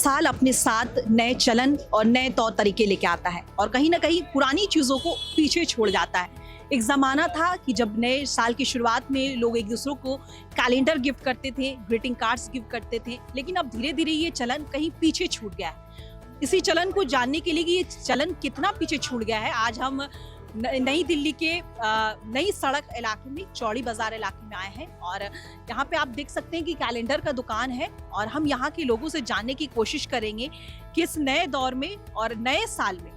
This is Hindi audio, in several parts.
साल अपने साथ नए चलन और नए तौर तरीके लेके आता है और कहीं ना कहीं पुरानी चीज़ों को पीछे छोड़ जाता है। एक ज़माना था कि जब नए साल की शुरुआत में लोग एक दूसरों को कैलेंडर गिफ्ट करते थे, ग्रीटिंग कार्ड्स गिफ्ट करते थे, लेकिन अब धीरे धीरे ये चलन कहीं पीछे छूट गया है। इसी चलन को जानने के लिए कि ये चलन कितना पीछे छूट गया है, आज हम नई दिल्ली के नई सड़क इलाके में, चौड़ी बाजार इलाके में आए हैं और यहाँ पे आप देख सकते हैं कि कैलेंडर का दुकान है और हम यहाँ के लोगों से जानने की कोशिश करेंगे कि इस नए दौर में और नए साल में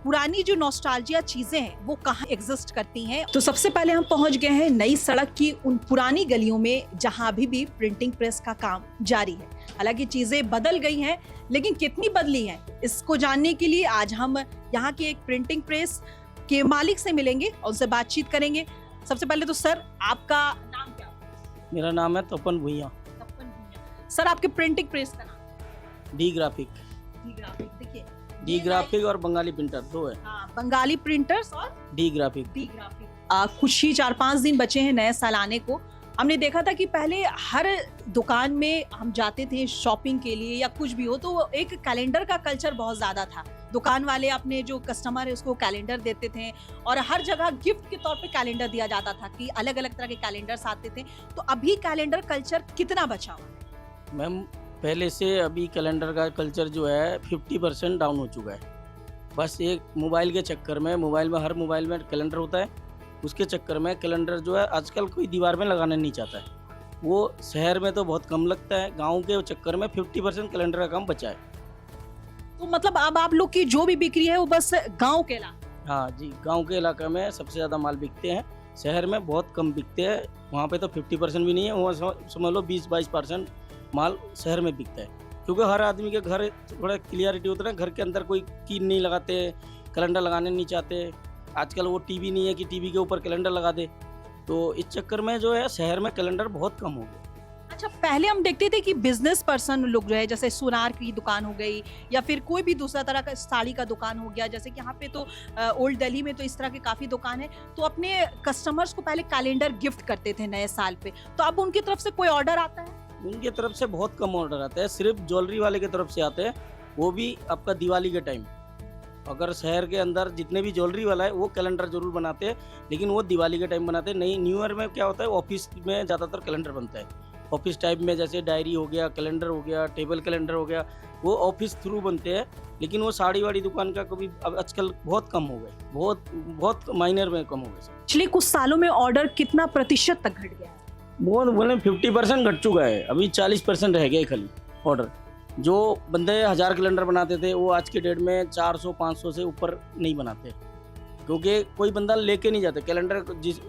पुरानी जो नॉस्टैल्जिया चीजें हैं वो कहाँ एग्जिस्ट करती हैं। तो सबसे पहले हम पहुंच गए हैं नई सड़क की उन पुरानी गलियों में जहां अभी भी प्रिंटिंग प्रेस का काम जारी है। हालांकि चीजें बदल गई हैं, लेकिन कितनी बदली हैं इसको जानने के लिए आज हम यहाँ की एक प्रिंटिंग प्रेस के मालिक से मिलेंगे और उनसे बातचीत करेंगे। सबसे पहले तो सर, आपका नाम क्या है? मेरा नाम है तपन भुइयां। तपन भुइयां। सर, आपके प्रिंटिंग प्रेस का नाम? D graphic. D graphic. देखिए, डी ग्राफिक और बंगाली प्रिंटर दो है। हाँ, बंगाली प्रिंटर्स और डी ग्राफिक। D graphic. कुछ ही 4-5 दिन बचे हैं नए साल आने को। हमने देखा था कि पहले हर दुकान में हम जाते थे शॉपिंग के लिए या कुछ भी हो, तो एक कैलेंडर का कल्चर बहुत ज्यादा था। दुकान वाले अपने जो कस्टमर है उसको कैलेंडर देते थे और हर जगह गिफ्ट के तौर पे कैलेंडर दिया जाता था कि अलग अलग तरह के कैलेंडर्स आते थे। तो अभी कैलेंडर कल्चर कितना बचा हुआ है? मैम, पहले से अभी कैलेंडर का कल्चर जो है 50% डाउन हो चुका है। बस एक मोबाइल के चक्कर में, हर मोबाइल में कैलेंडर होता है, उसके चक्कर में कैलेंडर जो है आजकल कोई दीवार में लगाना नहीं चाहता है। वो शहर में तो बहुत कम लगता है, गांव के चक्कर में 50% कैलेंडर का काम बचा है। तो मतलब अब आप लोग की जो भी बिक्री है वो बस गाँव के इलाके? हाँ जी, गांव के इलाके में सबसे ज़्यादा माल बिकते हैं, शहर में बहुत कम बिकते हैं। वहाँ पे तो 50% भी नहीं है, वहाँ समझ लो 20-22% माल शहर में बिकता है, क्योंकि हर आदमी के घर थोड़ा क्लियरिटी होता है, घर के अंदर कोई कील नहीं लगाते, कैलेंडर लगाने नहीं चाहते। आजकल वो टीवी नहीं है कि टीवी के ऊपर कैलेंडर लगा दे, तो इस चक्कर में जो है शहर में कैलेंडर बहुत कम हो गया। अच्छा, पहले हम देखते थे कि बिजनेस पर्सन लोग जो है, जैसे सुनार की दुकान हो गई या फिर कोई भी दूसरा तरह का साड़ी का दुकान हो गया, जैसे कि यहाँ पे तो ओल्ड दिल्ली में तो इस तरह के काफी दुकान है, तो अपने कस्टमर्स को पहले कैलेंडर गिफ्ट करते थे नए साल पे। तो अब उनकी तरफ से कोई ऑर्डर आता है? उनकी तरफ से बहुत कम ऑर्डर आता है, सिर्फ ज्वेलरी वाले की तरफ से आते हैं, वो भी आपका दिवाली के टाइम। अगर शहर के अंदर जितने भी ज्वेलरी वाला है वो कैलेंडर जरूर बनाते हैं, लेकिन वो दिवाली के टाइम बनाते हैं। नहीं, न्यू ईयर में क्या होता है, ऑफिस में ज़्यादातर कैलेंडर बनता है। ऑफिस टाइप में जैसे डायरी हो गया, कैलेंडर हो गया, टेबल कैलेंडर हो गया, वो ऑफिस थ्रू बनते हैं। लेकिन वो साड़ी वाड़ी दुकान का कभी अब आजकल बहुत कम हो गए, बहुत माइनर में कम हो गए। पिछले कुछ सालों में ऑर्डर कितना प्रतिशत तक घट गया है? बहुत बोले 50% घट चुका है, अभी 40% रह गए खाली ऑर्डर। जो बंदे 1000 कैलेंडर बनाते थे वो आज के डेट में 400-500 से ऊपर नहीं बनाते, क्योंकि कोई बंदा लेके नहीं जाते कैलेंडर।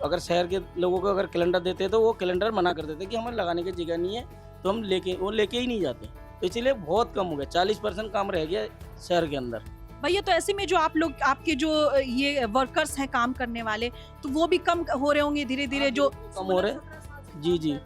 अगर शहर के लोगों को अगर कैलेंडर देते तो वो कैलेंडर मना कर देते कि हमें लगाने की जगह नहीं है, तो हम लेके ही नहीं जाते। तो इसीलिए बहुत कम हो गया, 40% काम रह गया शहर के अंदर। भैया, तो ऐसे में जो आप लोग, आपके जो ये वर्कर्स हैं काम करने वाले, तो वो भी कम हो रहे होंगे धीरे धीरे? जो कम हो रहे, जी,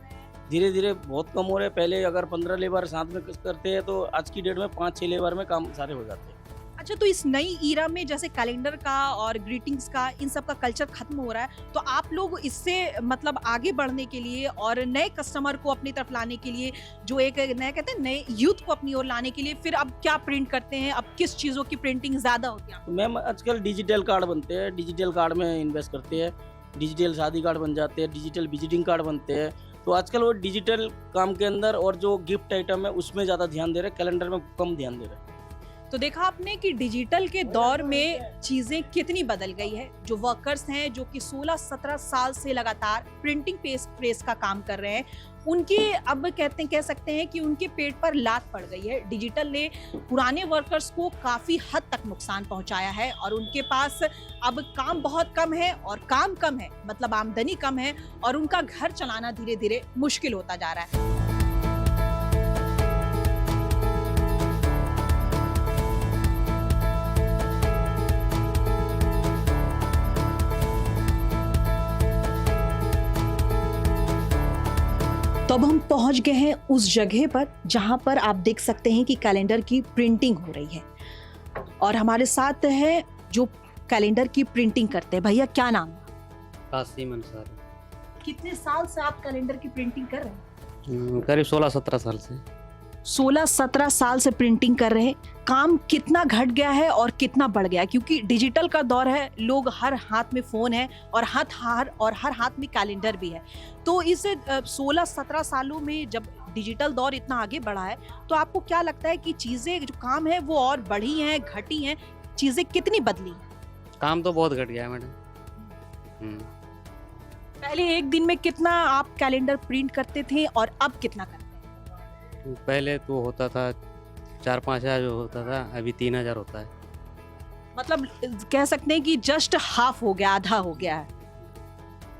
धीरे धीरे बहुत कम हो रहे हैं। पहले अगर 15 लेबर साथ में करते हैं तो आज की डेट में 5-6 लेबर में काम सारे हो जाते हैं। अच्छा, तो इस नई ईरा में जैसे कैलेंडर का और ग्रीटिंग्स का, इन सब का कल्चर खत्म हो रहा है, तो आप लोग इससे मतलब आगे बढ़ने के लिए और नए कस्टमर को अपनी तरफ लाने के लिए, जो एक नए कहते हैं नए यूथ को अपनी ओर लाने के लिए, फिर अब क्या प्रिंट करते हैं? अब किस चीज़ों की प्रिंटिंग ज़्यादा होती है? तो मैम, आजकल डिजिटल कार्ड बनते हैं, डिजिटल कार्ड में इन्वेस्ट करते हैं, डिजिटल शादी कार्ड बन जाते हैं, डिजिटल विजिटिंग कार्ड बनते हैं। तो आजकल वो डिजिटल काम के अंदर और जो गिफ्ट आइटम है उसमें ज़्यादा ध्यान दे रहे हैं, कैलेंडर में कम ध्यान दे रहे हैं। तो देखा आपने कि डिजिटल के दौर में चीजें कितनी बदल गई है। जो वर्कर्स हैं, जो कि 16-17 साल से लगातार प्रिंटिंग प्रेस का काम कर रहे हैं, उनके अब कह सकते हैं कि उनके पेट पर लात पड़ गई है। डिजिटल ने पुराने वर्कर्स को काफी हद तक नुकसान पहुंचाया है और उनके पास अब काम बहुत कम है और काम कम है मतलब आमदनी कम है और उनका घर चलाना धीरे धीरे मुश्किल होता जा रहा है। तो अब हम पहुंच गए हैं उस जगह पर जहां पर आप देख सकते हैं कि कैलेंडर की प्रिंटिंग हो रही है और हमारे साथ है जो कैलेंडर की प्रिंटिंग करते हैं। भैया, क्या नाम है? कासिम अंसारी। कितने साल से आप कैलेंडर की प्रिंटिंग कर रहे हैं? करीब 16-17 साल से। 16-17 साल से प्रिंटिंग कर रहे हैं, काम कितना घट गया है और कितना बढ़ गया है? क्योंकि डिजिटल का दौर है, लोग हर हाथ में फ़ोन है और हर हाथ में कैलेंडर भी है। तो इस 16-17 सालों में जब डिजिटल दौर इतना आगे बढ़ा है, तो आपको क्या लगता है कि चीज़ें जो काम है वो और बढ़ी हैं, घटी हैं, चीज़ें कितनी बदली हैं? काम तो बहुत घट गया है मैडम। पहले एक दिन में कितना आप कैलेंडर प्रिंट करते थे और अब कितना करते हैं? तो पहले तो होता था 4-5 हज़ार जो होता था, अभी 3,000 होता है। मतलब कह सकते हैं कि जस्ट हाफ हो गया, आधा हो गया है।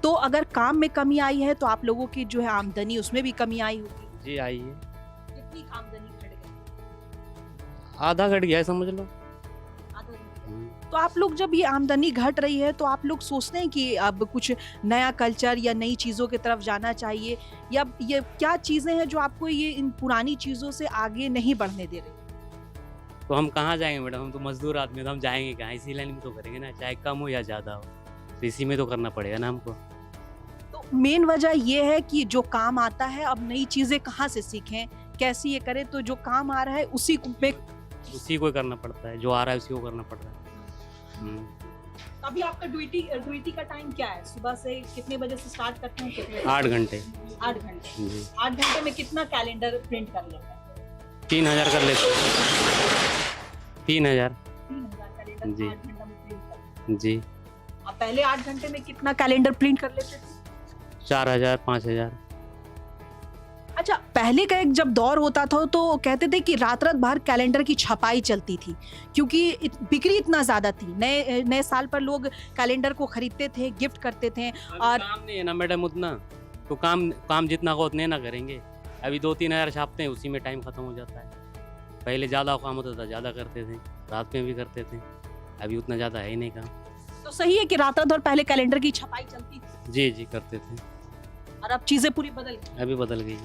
तो अगर काम में कमी आई है तो आप लोगों की जो है आमदनी उसमें भी कमी आई होगी। जी आई है, कितनी आमदनी घट गई? आधा घट गया है समझ लो। आधा घट गया। तो आप लोग जब ये आमदनी घट रही है तो आप लोग सोचते हैं कि अब कुछ नया कल्चर या नई चीज़ों की तरफ जाना चाहिए, या ये क्या चीज़ें हैं जो आपको ये इन पुरानी चीज़ों से आगे नहीं बढ़ने दे रही? तो हम कहाँ जाएंगे मैडम, हम तो मजदूर आदमी, तो हम जाएंगे कहाँ? इसी लाइन में तो करेंगे ना, चाहे कम हो या ज़्यादा हो, तो इसी में तो करना पड़ेगा ना हमको। तो मेन वजह ये है कि जो काम आता है, अब नई चीज़ें कहाँ से सीखें, कैसे ये करें? तो जो काम आ रहा है उसी पे उसी को करना पड़ता है, जो आ रहा है उसी को करना पड़ रहा है। अभी आपका ड्यूटी का टाइम क्या है? सुबह से कितने बजे से स्टार्ट करते हैं, कितने? 8 घंटे। 8 घंटे। जी 8 घंटे में कितना कैलेंडर प्रिंट कर लेते हैं? 3,000 कर लेते हैं। 3,000। 3000 कैलेंडर जी। 8 घंटे में प्रिंट करते हैं। जी अब पहले 8 घंटे में कितना कैलेंडर प्रिंट कर लेते थे? 4,000 5,000। अच्छा, पहले का एक जब दौर होता था तो कहते थे कि रात रात भर कैलेंडर की छपाई चलती थी, क्योंकि बिक्री इतना ज़्यादा थी। नए नए साल पर लोग कैलेंडर को खरीदते थे, गिफ्ट करते थे। और काम नहीं है ना मैडम उतना, तो काम जितना को उतने ना करेंगे। अभी 2-3 हज़ार छापते हैं, उसी में टाइम खत्म हो जाता है। पहले ज़्यादा काम होता था, ज़्यादा करते थे, रात में भी करते थे। अभी उतना ज़्यादा है ही नहीं काम। तो सही है कि रात रात भर पहले कैलेंडर की छपाई चलती थी जी जी करते थे, और अब चीज़ें पूरी बदल गई। अभी बदल गई।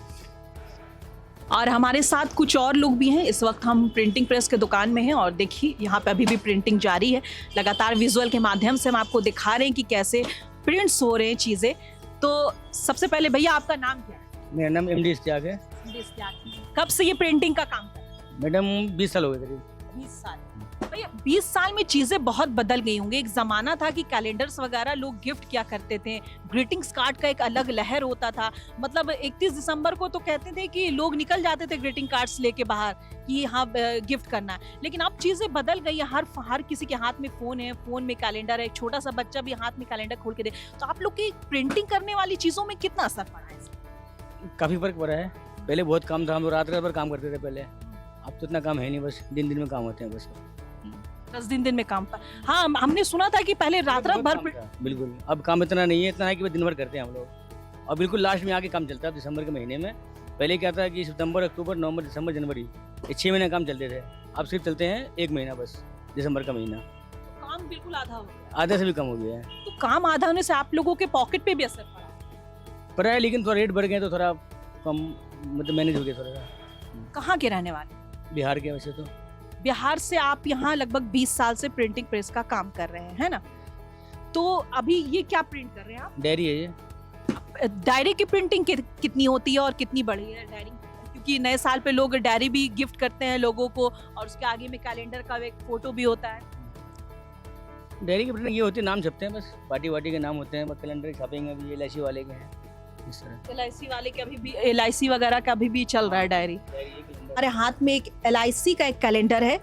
और हमारे साथ कुछ और लोग भी हैं। इस वक्त हम प्रिंटिंग प्रेस के दुकान में हैं और देखिए यहाँ पे अभी भी प्रिंटिंग जारी है। लगातार विजुअल के माध्यम से हम आपको दिखा रहे हैं कि कैसे प्रिंट्स हो रहे हैं चीज़ें। तो सबसे पहले भैया आपका नाम क्या है? मेरा नाम एमडी इश्तियाक है। कब से ये प्रिंटिंग का काम कर रहे हैं? मैडम 20 साल हो गए करीब। 20 साल। भैया 20 साल में चीजें बहुत बदल गई होंगी। एक जमाना था कि कैलेंडर्स वगैरह लोग गिफ्ट किया करते थे, ग्रीटिंग्स कार्ड का एक अलग लहर होता था। मतलब 31 दिसंबर को तो कहते थे कि लोग निकल जाते थे ग्रीटिंग कार्ड्स लेके बाहर कि हाँ गिफ्ट करना है। लेकिन अब चीजें बदल गई है, हर किसी के हाथ में फोन है, फोन में कैलेंडर है, एक छोटा सा बच्चा भी हाथ में कैलेंडर खोल के दे। तो आप लोग की प्रिंटिंग करने वाली चीजों में कितना असर पड़ा है इसका? काफ़ी फर्क पड़ा है। पहले बहुत काम था, हम लोग रात रात भर काम करते थे पहले। अब तो इतना काम है नहीं, बस दिन दिन में काम होते हैं बस। 10 दिन में काम पर। हाँ, हमने सुना था कि पहले रात रात भर बिल्कुल, अब काम इतना नहीं है, इतना है कि बस दिन भर करते हैं हम लोग। और बिल्कुल लास्ट में आके काम चलता है दिसंबर के महीने में। पहले क्या था कि सितंबर, अक्टूबर, नवंबर, दिसंबर, जनवरी, ये 6 महीने काम चलते थे। अब सिर्फ चलते हैं 1 महीना बस, दिसंबर का महीना। काम बिल्कुल आधा हो गया। आधे से भी कम हो गया है। तो काम आधा होने से आप लोगों के पॉकेट पे भी असर पड़ा? पर है, लेकिन थोड़ा रेट बढ़ गए तो थोड़ा कम, मतलब मैनेज हो गया थोड़ा सा। कहाँ के रहने वाले? बिहार के वैसे तो। बिहार से आप यहाँ लगभग 20 साल से प्रिंटिंग प्रेस का काम कर रहे हैं, है ना? तो अभी ये क्या प्रिंट कर रहे हैं आप? डायरी है ये। डायरी की प्रिंटिंग कितनी होती है और कितनी बड़ी है डायरी? क्योंकि नए साल पे लोग डायरी भी गिफ्ट करते हैं लोगों को और उसके आगे में कैलेंडर का एक फोटो भी होता है। डायरी की प्रिंटिंग ये होती है, नाम छपते हैं बस, पार्टी वार्टी के नाम होते हैं। कैलेंडर छापेंगे अभी, LIC वाले के हैं इस तरह। LIC वाले के अभी भी, LIC वगैरह का अभी भी चल रहा है डायरी। हमारे हाथ में एक LIC का एक कैलेंडर है।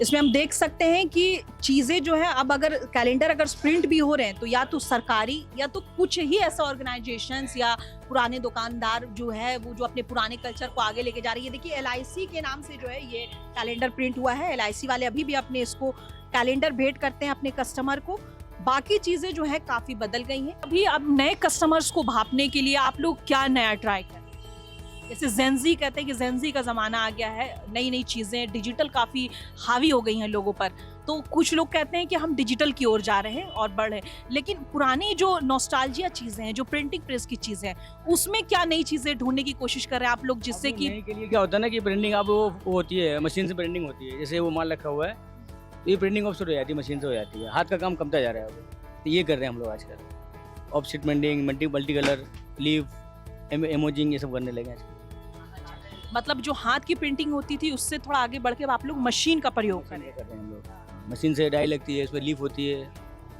इसमें हम देख सकते हैं कि चीज़ें जो है, अब अगर कैलेंडर अगर प्रिंट भी हो रहे हैं तो या तो सरकारी या तो कुछ ही ऐसा ऑर्गेनाइजेशंस या पुराने दुकानदार जो है वो जो अपने पुराने कल्चर को आगे लेके जा रही है। देखिए LIC के नाम से जो है ये कैलेंडर प्रिंट हुआ है। LIC वाले अभी भी अपने इसको कैलेंडर भेंट करते हैं अपने कस्टमर को। बाकी चीज़ें जो है काफ़ी बदल गई हैं। अभी अब नए कस्टमर्स को भापने के लिए आप लोग क्या नया ट्राई करें? जैसे जेनजी कहते हैं कि जेनजी का ज़माना आ गया है, नई नई चीज़ें डिजिटल काफ़ी हावी हो गई हैं लोगों पर। तो कुछ लोग कहते हैं कि हम डिजिटल की ओर जा रहे हैं और बढ़ रहे हैं, लेकिन पुरानी जो नॉस्टैल्जिया चीज़ें हैं, जो प्रिंटिंग प्रेस की चीज़ें हैं, उसमें क्या नई चीज़ें ढूंढने की कोशिश कर रहे हैं आप लोग, जिससे कि के लिए क्या होता है ना कि प्रिंटिंग अब वो होती है, मशीन से प्रिंटिंग होती है। जैसे वो माल रखा हुआ है तो ये प्रिंटिंग ऑफसेट हो जाती है, मशीन से हो जाती है। हाथ का काम कमता जा रहा है अब, तो ये कर रहे हैं हम लोग आजकल। ऑफसेट प्रिंटिंग, मल्टी कलर, लीव, एमोजिंग, ये सब करने लगे आजकल। मतलब जो हाथ की प्रिंटिंग होती थी उससे थोड़ा आगे बढ़ के अब आप लोग मशीन का प्रयोग करें। कर रहे हैं हम लोग। मशीन से डाई लगती है, उसमें लीफ होती है।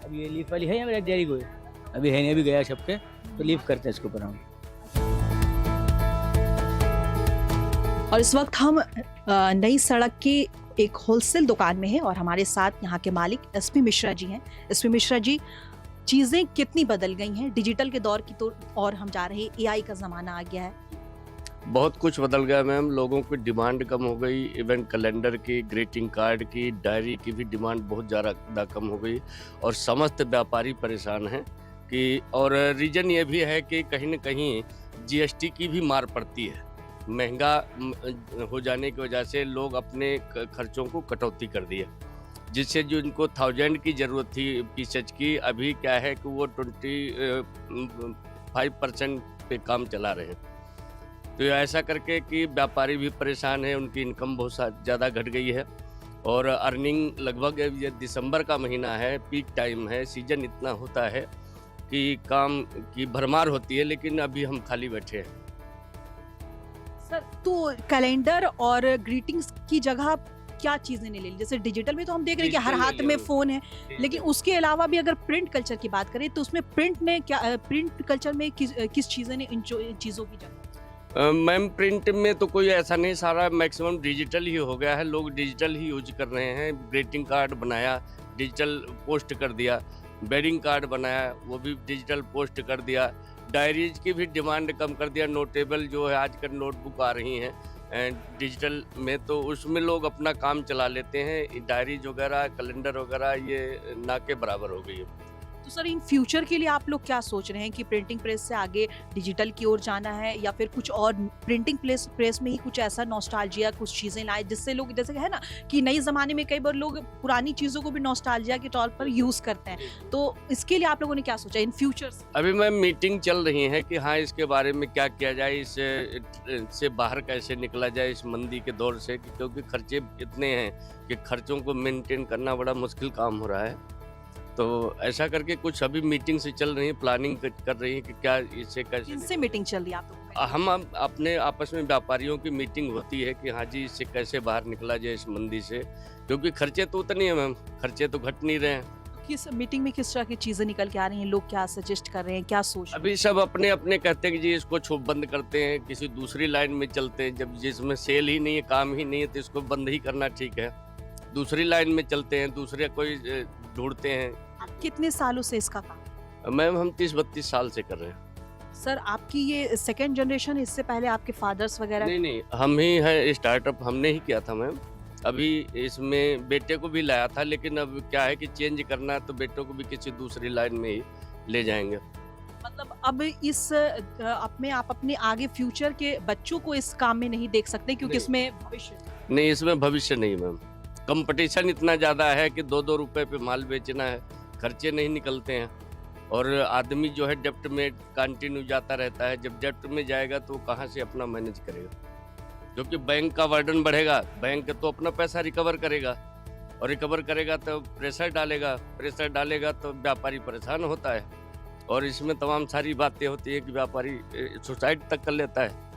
अब ये लीफ वाली है मेरे डेयरी को, अभी है नहीं, अभी गया छप के, तो लीफ करते हैं इसके ऊपर हम। और इस वक्त हम नई सड़क की एक होलसेल दुकान में हैं और हमारे साथ यहाँ के मालिक एसपी मिश्रा जी हैं। एसपी मिश्रा जी, चीज़ें कितनी बदल गई हैं डिजिटल के दौर की, तो और हम जा रहे हैं एआई का ज़माना आ गया है। बहुत कुछ बदल गया मैम। लोगों की डिमांड कम हो गई। इवेंट कैलेंडर की, ग्रीटिंग कार्ड की, डायरी की भी डिमांड बहुत ज़्यादा कम हो गई और समस्त व्यापारी परेशान हैं कि, और रीज़न ये भी है कि कहीं न कहीं जीएसटी की भी मार पड़ती है। महंगा हो जाने की वजह से लोग अपने खर्चों को कटौती कर दिए, जिससे जो इनको 1000 की ज़रूरत थी पीसेज की, अभी क्या है कि वो 25% पे काम चला रहे हैं। तो ऐसा करके कि व्यापारी भी परेशान है, उनकी इनकम बहुत ज़्यादा घट गई है और अर्निंग लगभग, ये दिसंबर का महीना है, पीक टाइम है, सीजन इतना होता है कि काम की भरमार होती है, लेकिन अभी हम खाली बैठे हैं। सर, तो कैलेंडर और ग्रीटिंग्स की जगह क्या चीज़ें ने ले ली? जैसे डिजिटल में तो हम देख रहे हैं कि हर डिजिटल हाथ ले में ली। फ़ोन है, लेकिन उसके अलावा भी अगर प्रिंट कल्चर की बात करें तो उसमें प्रिंट कल्चर में किस चीज़ें ने इन चीज़ों की जगह? मैम, प्रिंट में तो कोई ऐसा नहीं, सारा मैक्सिमम डिजिटल ही हो गया है। लोग डिजिटल ही यूज कर रहे हैं। ग्रीटिंग कार्ड बनाया, डिजिटल पोस्ट कर दिया। वेडिंग कार्ड बनाया, वो भी डिजिटल पोस्ट कर दिया। डायरीज की भी डिमांड कम कर दिया। नोटेबल जो है आजकल नोटबुक आ रही हैं डिजिटल में, तो उसमें लोग अपना काम चला लेते हैं। डायरीज वगैरह, कैलेंडर वगैरह ये ना के बराबर हो गई है। तो सर, इन फ्यूचर के लिए आप लोग क्या सोच रहे हैं कि प्रिंटिंग प्रेस से आगे डिजिटल की ओर जाना है, या फिर कुछ और प्रिंटिंग प्रेस में ही कुछ ऐसा नॉस्टैल्जिया कुछ चीज़ें लाए जिससे लोग, जैसे है ना कि नए ज़माने में कई बार लोग पुरानी चीज़ों को भी नॉस्टैल्जिया के तौर पर यूज़ करते हैं, तो इसके लिए आप लोगों ने क्या सोचा इन फ्यूचर्स? अभी मैम मीटिंग चल रही है कि हाँ, इसके बारे में क्या किया जाए, इससे बाहर कैसे निकला जाए इस मंदी के दौर से, क्योंकि खर्चे इतने हैं कि खर्चों को मेंटेन करना बड़ा मुश्किल काम हो रहा है। तो ऐसा करके कुछ अभी मीटिंग से चल रही है, प्लानिंग कर रही है कि क्या इससे कैसे इनसे मीटिंग चल रही है आप लोगों की? हम अपने आपस में व्यापारियों की मीटिंग होती है कि हाँ जी, इससे कैसे बाहर निकला जाए इस मंदी से, क्योंकि खर्चे तो उतने हैं मैम, खर्चे तो घट नहीं रहे हैं। किस मीटिंग में किस तरह की चीज़ें निकल के आ रही हैं? लोग क्या सजेस्ट कर रहे हैं, क्या सोच रहे हैं? अभी सब अपने अपने कहते हैं कि जी इसको छुप बंद करते हैं, किसी दूसरी लाइन में चलते हैं। जब जिसमें सेल ही नहीं है, काम ही नहीं है, तो इसको बंद ही करना ठीक है। दूसरी लाइन में चलते हैं, दूसरे कोई ढूंढते हैं। कितने सालों से इसका काम? मैम, हम 30-32 साल से कर रहे हैं। सर, आपकी ये सेकंड जनरेशन, इससे पहले आपके फादर्स वगैरह? नहीं, हम ही है, स्टार्टअप हमने ही किया था मैम। अभी इसमें बेटे को भी लाया था, लेकिन अब क्या है कि चेंज करना है, तो बेटों को भी किसी दूसरी लाइन में ही ले जाएंगे। मतलब अब इस अपने आप अपने आगे फ्यूचर के बच्चों को इस काम में नहीं देख सकते, क्योंकि नहीं। इसमें भविष्य नहीं, इसमें भविष्य नहीं मैम। कंपटीशन इतना ज़्यादा है कि 2-2 रुपए पे माल बेचना है, खर्चे नहीं निकलते हैं, और आदमी जो है डेप्ट में कंटिन्यू जाता रहता है। जब डेप्ट में जाएगा तो कहाँ से अपना मैनेज करेगा, क्योंकि बैंक का बर्डन बढ़ेगा। बैंक तो अपना पैसा रिकवर करेगा, और रिकवर करेगा तो प्रेशर डालेगा तो व्यापारी परेशान होता है, और इसमें तमाम सारी बातें होती है कि व्यापारी सुसाइड तक कर लेता है।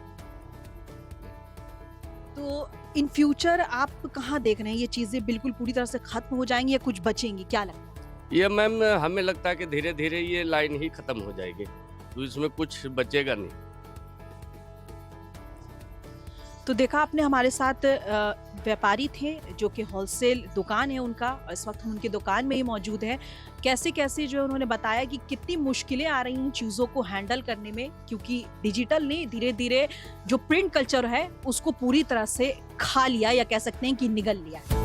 तो इन फ्यूचर आप कहाँ देख रहे हैं? ये चीज़ें बिल्कुल पूरी तरह से खत्म हो जाएंगी या कुछ बचेंगी, क्या लगता है? ये मैम, हमें लगता है कि धीरे धीरे ये लाइन ही खत्म हो जाएगी, तो इसमें कुछ बचेगा नहीं। तो देखा आपने, हमारे साथ व्यापारी थे जो कि होलसेल दुकान है उनका, और इस वक्त हम उनकी दुकान में ही मौजूद हैं। कैसे कैसे जो उन्होंने बताया कि कितनी मुश्किलें आ रही हैं चीज़ों को हैंडल करने में, क्योंकि डिजिटल ने धीरे धीरे जो प्रिंट कल्चर है उसको पूरी तरह से खा लिया, या कह सकते हैं कि निगल लिया है।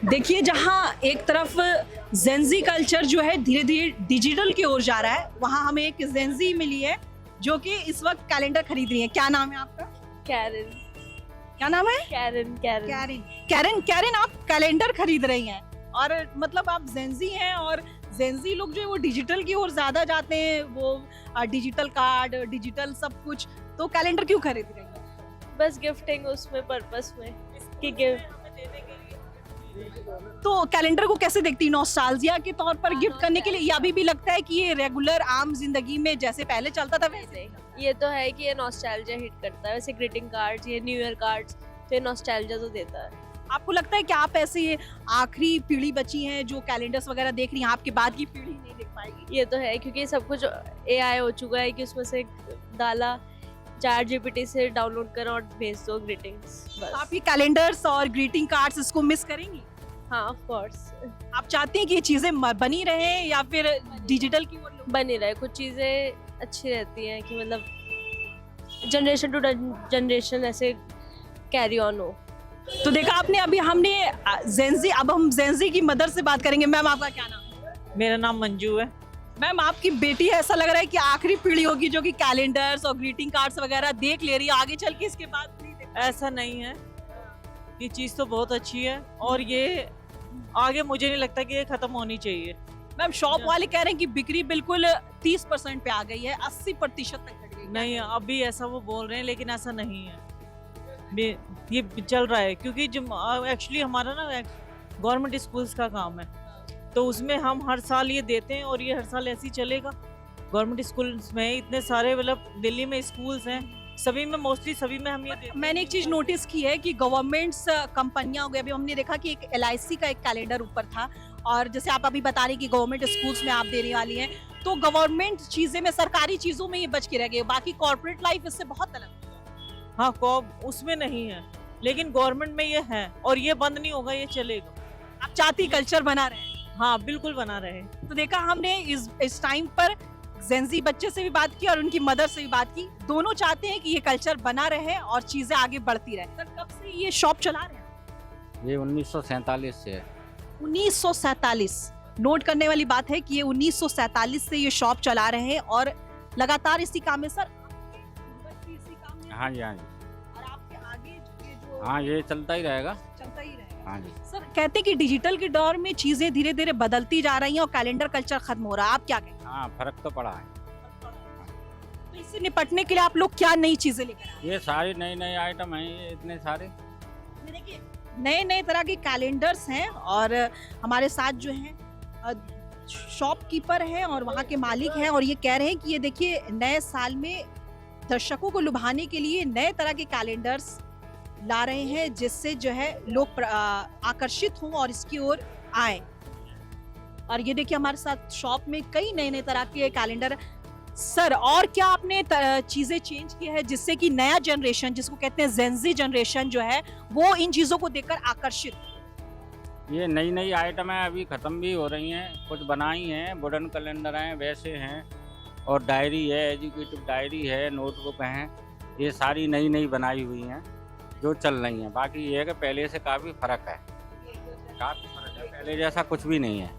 देखिए, जहाँ एक तरफ जेंजी कल्चर जो है धीरे धीरे डिजिटल की ओर जा रहा है। वहाँ हमें एक जेंजी मिली है जो कि इस वक्त कैलेंडर खरीद रही है। क्या नाम है आपका? कैरन क्या नाम है? Karen Karen Karen. Karen Karen आप कैलेंडर खरीद रही हैं और मतलब आप जेंजी हैं और जेंजी लोग जो है वो डिजिटल की ओर ज्यादा जाते हैं, वो डिजिटल कार्ड, डिजिटल सब कुछ। तो कैलेंडर क्यों खरीद रही हैं? बस गिफ्टिंग उसमें पर्पस में कि गिफ्ट तो कैलेंडर को कैसे देखती है? नॉस्टैल्जिया के तौर पर गिफ्ट करने के लिए, या अभी भी लगता है कि ये रेगुलर आम जिंदगी में जैसे पहले चलता था वैसे? ये तो है कि ये नॉस्टैल्जिया हिट करता है। वैसे ग्रीटिंग कार्ड्स, ये न्यू ईयर कार्ड्स, तो ये नॉस्टैल्जिया तो देता है। आपको लगता है कि आप ऐसे ये आखिरी पीढ़ी बची हैं जो कैलेंडर्स वगैरह देख रही हैं, आपके बाद की पीढ़ी नहीं देख पाएगी? ये तो है क्योंकि सब कुछ AI हो चुका है कि उसमें से डाला, चैट GPT से डाउनलोड करो और भेज दो ग्रीटिंग्स तो बस। आप ये कैलेंडर्स और ग्रीटिंग कार्ड्स इसको मिस करेंगी? हाँ ऑफ कोर्स आप चाहते हैं कि ये चीजें बनी रहें या फिर डिजिटल की ओर? बनी रहे। कुछ चीज़ें अच्छी रहती हैं कि मतलब जनरेशन टू जनरेशन ऐसे कैरी ऑन हो। तो देखा आपने, अभी हमने जेंजी, अब हम जेंजी की मदर से बात करेंगे। मैम आपका क्या नाम है? मेरा नाम मंजू है। मैम आपकी बेटी है, ऐसा लग रहा है कि आखिरी पीढ़ी होगी जो कि कैलेंडर्स और ग्रीटिंग कार्ड्स वगैरह देख ले रही है, आगे चल के इसके बाद नहीं देख। ऐसा नहीं है, ये चीज़ तो बहुत अच्छी है और ये आगे मुझे नहीं लगता कि ये खत्म होनी चाहिए। मैम शॉप वाले कह रहे हैं कि बिक्री बिल्कुल 30% पे आ गई है, 80% तक घट गई। नहीं, अभी ऐसा वो बोल रहे हैं लेकिन ऐसा नहीं है। ये चल रहा है क्योंकि जो एक्चुअली हमारा ना गवर्नमेंट स्कूल्स का काम है, तो उसमें हम हर साल ये देते हैं और ये हर साल ऐसे ही चलेगा। गवर्नमेंट स्कूल्स में इतने सारे, मतलब दिल्ली में स्कूल्स हैं, सभी में मोस्टली सभी में हम ये देते हैं। मैंने एक चीज नोटिस की है कि गवर्नमेंट्स कंपनियां हो गई, अभी हमने देखा कि एक LIC का एक कैलेंडर ऊपर था, और जैसे आप अभी बता रही कि गवर्नमेंट स्कूल्स में आप देने वाली हैं, तो गवर्नमेंट चीजें में, सरकारी चीजों में ये बच के रह गए, बाकी कॉर्पोरेट लाइफ इससे बहुत अलग है। हाँ, कॉब उसमें नहीं है लेकिन गवर्नमेंट में ये है और ये बंद नहीं होगा, ये चलेगा। आप चाहती कल्चर बना रहे हैं? हाँ बिल्कुल बना रहे। तो देखा हमने इस टाइम पर जेंजी बच्चे से भी बात की और उनकी मदर से भी बात की। दोनों चाहते हैं कि ये कल्चर बना रहे और चीजें आगे बढ़ती रहे। सर कब से ये शॉप चला रहे हैं? ये 1947 से है। 1947। नोट करने वाली बात है कि ये 1947 से ये शॉप चला रहे हैं और लगातार इसी काम में। सर आपके इसी काम में? हाँ जी, हाँ जी, और आपके आगे ये जो हाँ ये चलता ही रहेगा। चलता ही रहेगा। हाँ जी। सर कहते हैं कि डिजिटल के दौर में चीजें धीरे धीरे बदलती जा रही हैं और कैलेंडर कल्चर खत्म हो रहा है, आप क्या कहेंगे? हाँ फर्क तो पड़ा है। तो इससे निपटने के लिए आप लोग क्या नई चीजें लेकर आए? ये सारे नए नए आइटम हैं, ये इतने सारे। ये देखिए नए नए तरह के कैलेंडर्स हैं और हमारे साथ जो हैं शॉपकीपर हैं और वहाँ के मालिक हैं, और ये कह रहे हैं कि ये देखिए नए साल में दर्शकों को लुभाने के लिए नए तरह के कैलेंडर्स ला रहे हैं, जिससे जो है लोग आकर्षित हों और इसकी ओर आए। और ये देखिए हमारे साथ शॉप में कई नए नए तरह के कैलेंडर। सर और क्या आपने चीजें चेंज की है जिससे कि नया जनरेशन, जिसको कहते हैं जेंजी जनरेशन जो है, वो इन चीजों को देखकर आकर्षित? ये नई नई आइटम है, अभी ख़त्म भी हो रही हैं, कुछ बनाई हैं। वुडन कैलेंडर हैं, वैसे हैं, और डायरी है, एजुकेटिव डायरी है, नोटबुक हैं, ये सारी नई नई बनाई हुई हैं जो चल रही हैं। बाकी ये है कि पहले से काफ़ी फ़र्क है, काफ़ी फ़र्क है, पहले जैसा कुछ भी नहीं है।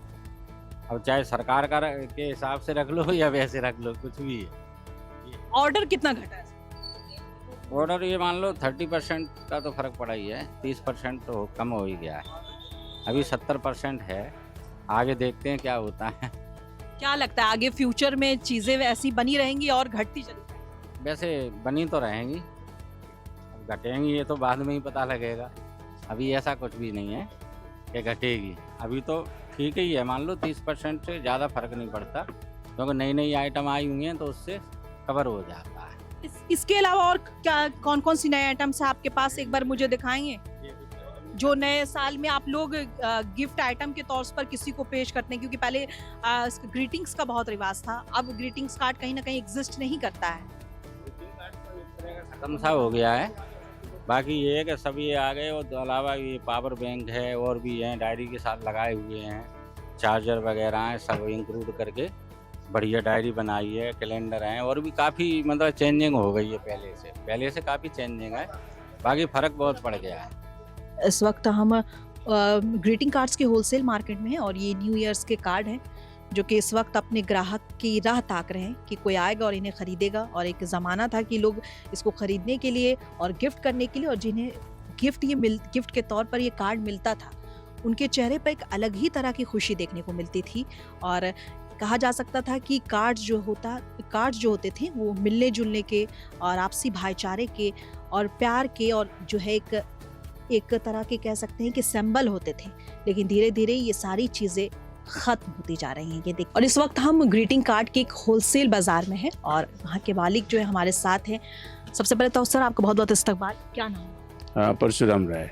अब चाहे सरकार का के हिसाब से रख लो या वैसे रख लो, कुछ भी है। ऑर्डर कितना घटा है? ऑर्डर ये मान लो 30% का तो फ़र्क पड़ा ही है, 30% तो कम हो ही गया है, अभी 70% है। आगे देखते हैं क्या होता है। क्या लगता है आगे फ्यूचर में चीजें ऐसी बनी रहेंगी और घटती चली जाएंगी? वैसे बनी तो रहेंगी, अब घटेंगी ये तो बाद में ही पता लगेगा। अभी ऐसा कुछ भी नहीं है कि घटेगी, अभी तो ठीक ही है। मान लो 30% से ज़्यादा फर्क नहीं पड़ता, क्योंकि नई नई आइटम आई हुई हैं तो उससे कवर हो जाता है। इसके अलावा और क्या कौन कौन सी नए आइटम्स है आपके पास, एक बार मुझे दिखाएंगे? जो नए साल में आप लोग गिफ्ट आइटम के तौर पर किसी को पेश करते हैं, क्योंकि पहले ग्रीटिंग्स का बहुत रिवाज था, अब ग्रीटिंग्स कार्ड कहीं ना कहीं एग्जिस्ट नहीं करता है। खत्म सा हो गया है। बाकी ये है कि सब ये आ गए, और अलावा ये पावर बैंक है और भी हैं, डायरी के साथ लगाए हुए हैं, चार्जर वगैरह हैं, सब इंक्लूड करके बढ़िया डायरी बनाई है, कैलेंडर हैं, और भी काफ़ी मतलब चेंजिंग हो गई है पहले से काफ़ी चेंजिंग है। बाकी फ़र्क बहुत पड़ गया है। इस वक्त हम ग्रीटिंग कार्ड्स के होलसेल मार्केट में हैं और ये न्यू ईयर्स के कार्ड हैं जो कि इस वक्त अपने ग्राहक की राह ताक रहे हैं कि कोई आएगा और इन्हें ख़रीदेगा। और एक ज़माना था कि लोग इसको ख़रीदने के लिए और गिफ्ट करने के लिए, और जिन्हें गिफ्ट के तौर पर ये कार्ड मिलता था, उनके चेहरे पर एक अलग ही तरह की खुशी देखने को मिलती थी। और कहा जा सकता था कि कार्ड्स जो होते थे वो मिलने जुलने के और आपसी भाईचारे के और प्यार के और जो है एक तरह के कह सकते हैं कि सिंबल होते थे। लेकिन धीरे धीरे ये सारी चीज़ें खत्म होती जा रही हैं, ये देख। और इस वक्त हम ग्रीटिंग कार्ड के एक होलसेल बाजार में हैं और वहाँ के मालिक जो है हमारे साथ हैं। सबसे पहले तो सर आपका बहुत बहुत इस्तकबाल। क्या नाम है? परशुराम राय।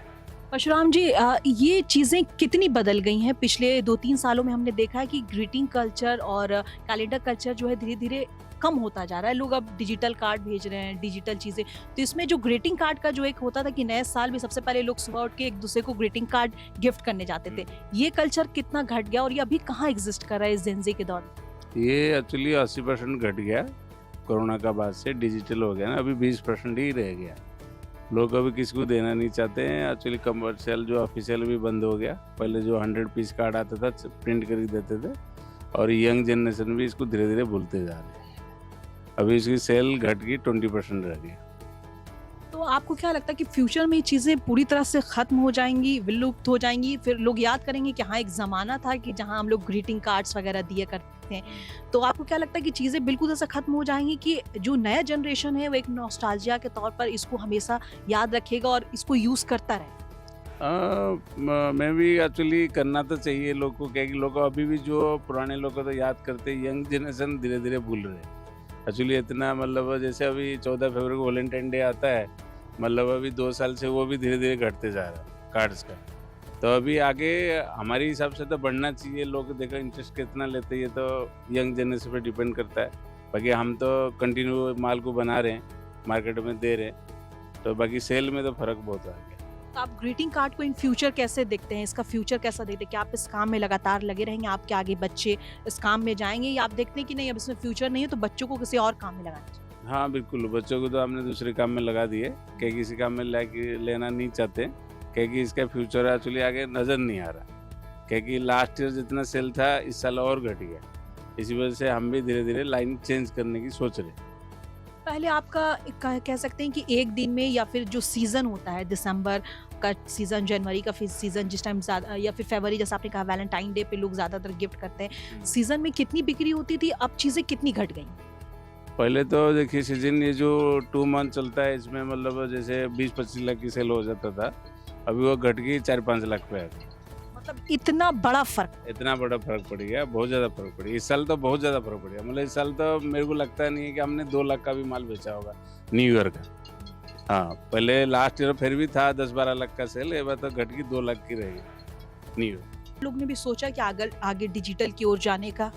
परशुराम जी, ये चीज़ें कितनी बदल गई हैं पिछले 2-3 सालों में? हमने देखा है कि ग्रीटिंग कल्चर और कैलेंडर कल्चर जो है धीरे धीरे कम होता जा रहा है। लोग अब डिजिटल कार्ड भेज रहे हैं, डिजिटल चीज़ें। तो इसमें जो ग्रीटिंग कार्ड का जो एक होता था कि नए साल में सबसे पहले लोग सुबह उठ के एक दूसरे को ग्रीटिंग कार्ड गिफ्ट करने जाते थे, ये कल्चर कितना घट गया और ये अभी कहाँ एग्जिस्ट कर रहा है इस जेनजी के दौर में? ये एक्चुअली 80% घट गया कोरोना का बाद से, डिजिटल हो गया ना। अभी 20% ही रह गया। लोग अभी किसी को देना नहीं चाहते हैं। एक्चुअली कमर्शियल जो ऑफिशियल भी बंद हो गया। पहले जो 100 पीस कार्ड आता था प्रिंट कर देते थे, और यंग जनरेशन भी इसको धीरे धीरे भूलते जा रहे हैं। अभी इसकी सेल घट गई, 20% रह गई। तो आपको क्या लगता है कि फ्यूचर में ये चीज़ें पूरी तरह से ख़त्म हो जाएंगी, विलुप्त हो जाएंगी? फिर लोग याद करेंगे कि हाँ, एक ज़माना था कि जहाँ हम लोग ग्रीटिंग कार्ड्स वगैरह दिया करते थे। तो आपको क्या लगता है कि चीज़ें बिल्कुल ऐसा ख़त्म हो जाएंगी कि जो नया जनरेशन है वो एक नॉस्टैल्जिया के तौर पर इसको हमेशा याद रखेगा और इसको यूज़ करता रहे? मैं भी एक्चुअली करना तो चाहिए लोग को, क्या कि लोग अभी भी जो पुराने लोग को तो याद करते, यंग जनरेशन धीरे धीरे भूल रहे हैं। एक्चुअली इतना मतलब जैसे अभी 14 फरवरी को वैलेंटाइन डे आता है, मतलब अभी 2 साल से वो भी धीरे धीरे घटते जा रहा है कार्ड्स का। तो अभी आगे हमारे हिसाब से तो बढ़ना चाहिए। लोग देखो इंटरेस्ट कितना लेते हैं, ये तो यंग जनरेशन पे डिपेंड करता है। बाकी हम तो कंटिन्यू माल को बना रहे हैं, मार्केट में दे रहे हैं, तो बाकी सेल में तो फ़र्क बहुत आ गया। तो आप ग्रीटिंग कार्ड को इन फ्यूचर कैसे देखते हैं? इसका फ्यूचर कैसा देखते हैं? क्या आप इस काम में लगातार लगे रहेंगे? आपके आगे बच्चे इस काम में जाएंगे, या आप देखते हैं कि नहीं अब इसमें फ्यूचर नहीं है तो बच्चों को किसी और काम में लगाना चाहिए? हाँ बिल्कुल, बच्चों को तो हमने दूसरे काम में लगा दिए, कि किसी काम में लेना नहीं चाहते, क्योंकि इसका फ्यूचर एक्चुअली आगे नज़र नहीं आ रहा। क्योंकि लास्ट ईयर जितना सेल था इस साल और घट गया। इसी वजह से हम भी धीरे धीरे लाइन चेंज करने की सोच रहे हैं। पहले आपका कह सकते हैं कि एक दिन में, या फिर जो सीज़न होता है, दिसंबर का सीज़न, जनवरी का सीज़न जिस टाइम ज़्यादा, या फिर फरवरी जैसे आपने कहा वैलेंटाइन डे पे लोग ज़्यादातर गिफ्ट करते हैं, सीज़न में कितनी बिक्री होती थी? अब चीज़ें कितनी घट गई? पहले तो देखिए सीजन ये जो 2 मंथ चलता है, इसमें मतलब जैसे 20-25 लाख की सेल हो जाता था, अभी वो घट गई 4-5 लाख पे आ गई। मतलब इतना बड़ा फर्क? इतना बड़ा फर्क पड़ गया, बहुत ज़्यादा फर्क पड़ गया। इस साल तो बहुत ज़्यादा फर्क पड़ गया। मतलब इस साल तो मेरे को लगता नहीं है कि हमने 2 लाख का भी माल बेचा होगा न्यू ईयर का। हाँ, पहले लास्ट ईयर फिर भी था 10-12 लाख का सेल, ये बार तो घट गई 2 लाख की रहेगी न्यू ईयर। लोग ने भी सोचा कि आगे डिजिटल की ओर जाने का?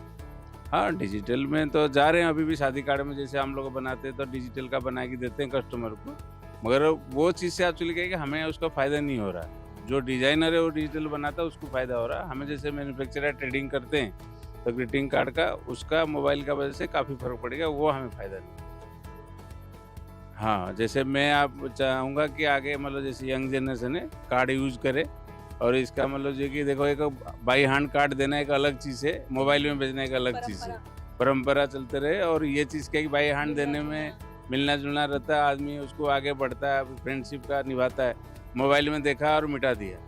हाँ, डिजिटल में तो जा रहे हैं। अभी भी शादी कार्ड में जैसे हम लोग बनाते हैं तो डिजिटल का बना के देते हैं कस्टमर को, मगर वो चीज़ से एक्चुअली क्या है कि हमें उसका फ़ायदा नहीं हो रहा। जो डिज़ाइनर है वो डिजिटल बनाता है, उसको फ़ायदा हो रहा है। हमें जैसे मैन्युफैक्चरर ट्रेडिंग करते हैं तो ग्रीटिंग कार्ड का, उसका मोबाइल का वजह से काफ़ी फ़र्क पड़ेगा, वो हमें फ़ायदा नहीं। हाँ, जैसे मैं आप चाहूँगा कि आगे मतलब जैसे यंग जनरेशन है कार्ड यूज़ करे, और इसका मतलब जो कि देखो एक बाई हैंड कार्ड देना एक अलग चीज़ है, मोबाइल में भेजना एक अलग चीज़ है। परंपरा चलते रहे, और ये चीज़ क्या कि बाई हैंड देने में मिलना जुलना रहता है, आदमी उसको आगे बढ़ता है, फ्रेंडशिप का निभाता है। मोबाइल में देखा और मिटा दिया,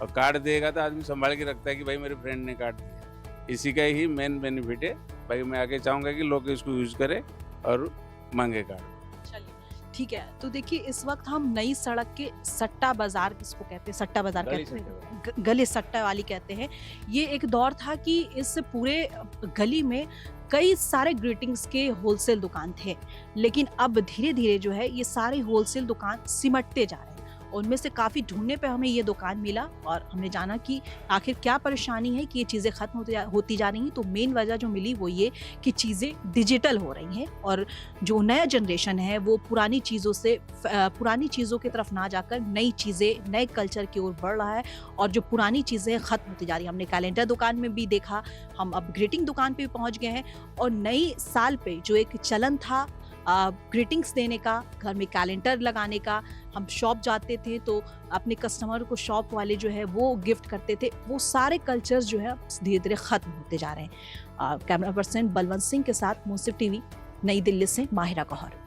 और कार्ड देगा तो आदमी संभाल के रखता है कि भाई मेरे फ्रेंड ने कार्ड दिया। इसी का ही मेन बेनिफिट है। भाई मैं आगे चाहूँगा कि लोग इसको यूज़ करें और मांगे कार्ड। ठीक है, तो देखिए इस वक्त हम नई सड़क के सट्टा बाजार, किसको कहते हैं, सट्टा बाजार कहते हैं, गली सट्टा वाली कहते हैं। ये एक दौर था कि इस पूरे गली में कई सारे ग्रीटिंग्स के होलसेल दुकान थे, लेकिन अब धीरे धीरे जो है ये सारे होलसेल दुकान सिमटते जा रहे हैं। उनमें से काफ़ी ढूंढने पे हमें ये दुकान मिला और हमने जाना कि आखिर क्या परेशानी है कि ये चीज़ें ख़त्म होती जा रही हैं। तो मेन वजह जो मिली वो ये कि चीज़ें डिजिटल हो रही हैं, और जो नया जनरेशन है वो पुरानी चीज़ों की तरफ ना जाकर नई चीज़ें, नए कल्चर की ओर बढ़ रहा है, और जो पुरानी चीज़ें ख़त्म होती जा रही हैं। हमने कैलेंडर दुकान में भी देखा, हम अब ग्रीटिंग दुकान पे भी पहुँच गए हैं, और नई साल पे जो एक चलन था ग्रीटिंग्स देने का, घर में कैलेंडर लगाने का। हम शॉप जाते थे तो अपने कस्टमर को शॉप वाले जो है वो गिफ्ट करते थे। वो सारे कल्चर्स जो है धीरे धीरे ख़त्म होते जा रहे हैं। कैमरा पर्सन बलवंत सिंह के साथ मुंसिफ टीवी, नई दिल्ली से माहिरा गौहर।